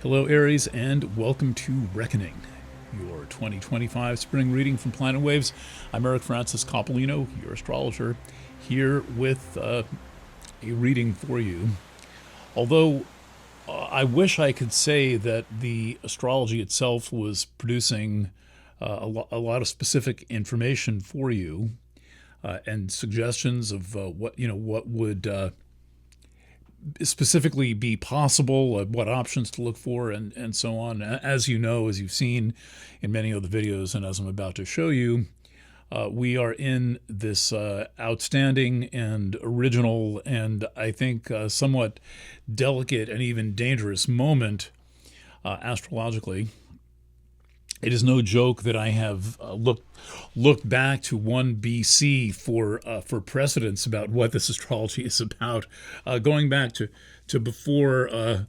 Hello, Aries, and welcome to Reckoning, your 2025 spring reading from Planet Waves. I'm Eric Francis Coppolino, your astrologer, here with a reading for you. Although I wish I could say that the astrology itself was producing a lot of specific information for you and suggestions of what would specifically be possible, what options to look for, and so on. As you know, as you've seen in many of the videos, and as I'm about to show you, we are in this outstanding and original and I think somewhat delicate and even dangerous moment astrologically. It is no joke that I have looked back to 1 BC for precedents about what this astrology is about, going back to before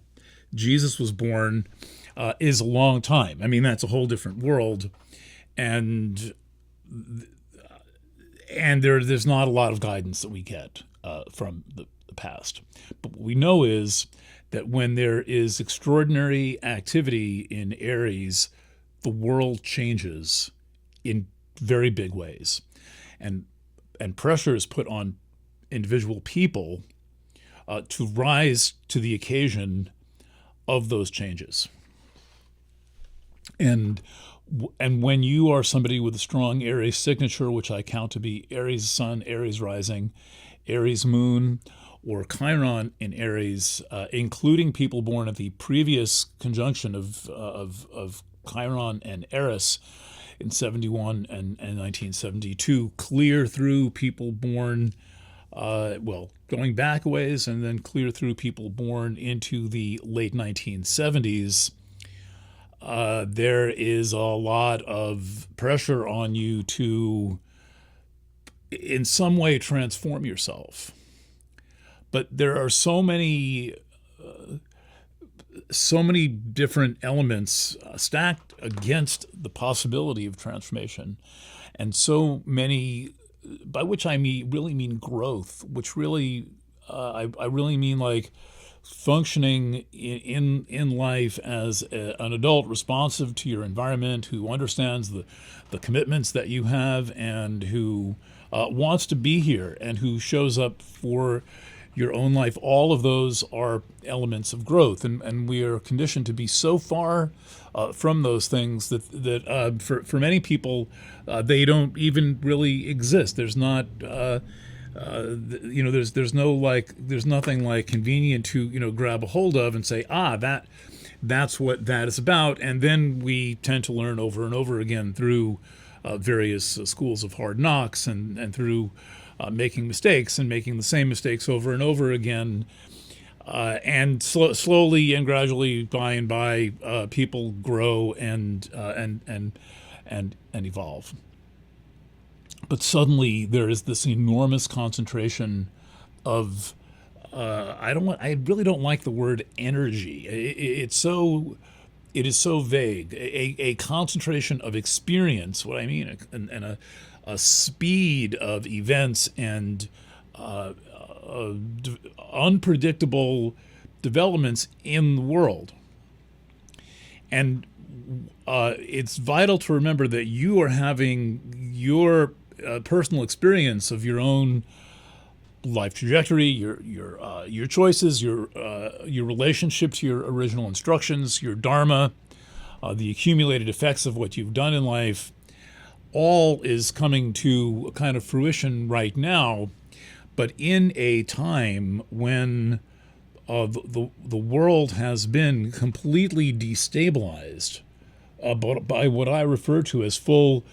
Jesus was born is a long time. I mean, that's a whole different world, and there's not a lot of guidance that we get from the past. But what we know is that when there is extraordinary activity in Aries, the world changes in very big ways, and pressure is put on individual people to rise to the occasion of those changes. And when you are somebody with a strong Aries signature, which I count to be Aries Sun, Aries Rising, Aries Moon, or Chiron in Aries, including people born at the previous conjunction of Chiron and Eris in 71 and 1972, clear through people born, going back a ways, and then clear through people born into the late 1970s. There is a lot of pressure on you to, in some way, transform yourself. But there are so many different elements stacked against the possibility of transformation, and so many, by which I really mean growth, which really I really mean like functioning in life as an adult responsive to your environment, who understands the commitments that you have, and who wants to be here, and who shows up for your own life. All of those are elements of growth, and we are conditioned to be so far from those things that for many people they don't even really exist. There's not there's nothing like convenient to grab a hold of and say, that's what that is about. And then we tend to learn over and over again through various schools of hard knocks, and through making mistakes and making the same mistakes over and over again, and slowly and gradually, by and by, people grow and evolve. But suddenly there is this enormous concentration of I really don't like the word energy. It is so vague. A concentration of experience, what I mean, and a speed of events and unpredictable developments in the world. And it's vital to remember that you are having your personal experience of your own life trajectory, your choices, your relationship to your original instructions, your dharma, the accumulated effects of what you've done in life. All is coming to a kind of fruition right now, but in a time when the world has been completely destabilized by what I refer to as full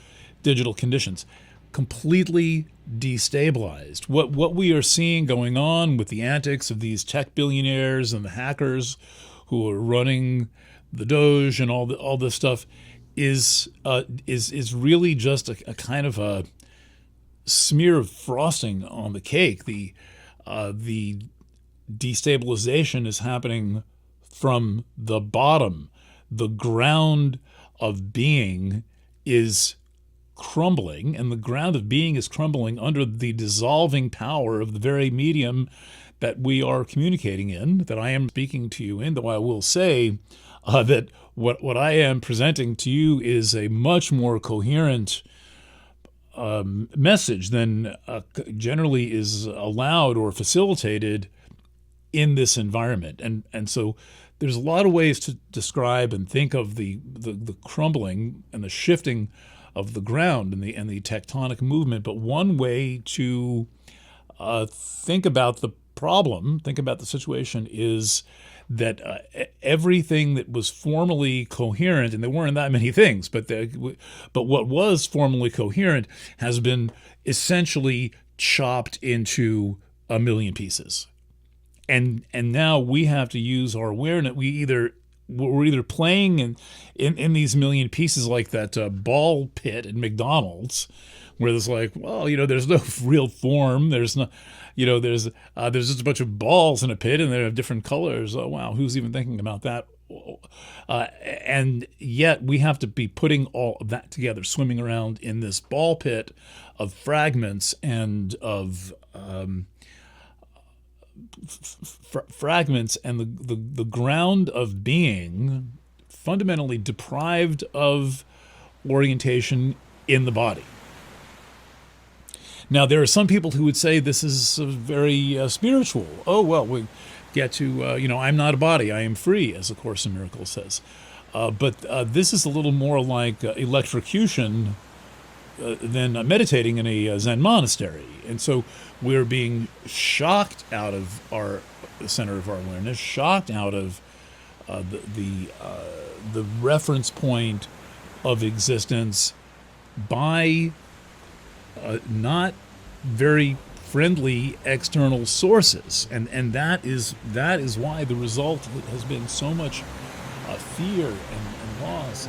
digital conditions. Completely destabilized. What we are seeing going on with the antics of these tech billionaires and the hackers who are running the Doge and all this stuff is really just a kind of a smear of frosting on the cake. The destabilization is happening from the bottom. The ground of being is crumbling, and the ground of being is crumbling under the dissolving power of the very medium that we are communicating in, that I am speaking to you in, though I will say that what I am presenting to you is a much more coherent message than generally is allowed or facilitated in this environment. And so there's a lot of ways to describe and think of the crumbling and the shifting of the ground and the tectonic movement. But one way to think about the problem, think about the situation, is that everything that was formerly coherent, and there weren't that many things, but what was formerly coherent has been essentially chopped into a million pieces. And now we have to use our awareness. We're either playing in these million pieces like that ball pit at McDonald's, where there's like, well, there's no real form. There's no, there's just a bunch of balls in a pit, and they're of different colors. Oh wow, who's even thinking about that? And yet we have to be putting all of that together, swimming around in this ball pit of fragments and of fragments, and the ground of being fundamentally deprived of orientation in the body. Now, there are some people who would say this is very spiritual. Oh, well, we get to, I'm not a body, I am free, as A Course in Miracles says. But this is a little more like electrocution than meditating in a Zen monastery. And so we're being shocked out of the center of our awareness, shocked out of the reference point of existence by not very friendly external sources, and that is why the result has been so much fear and loss.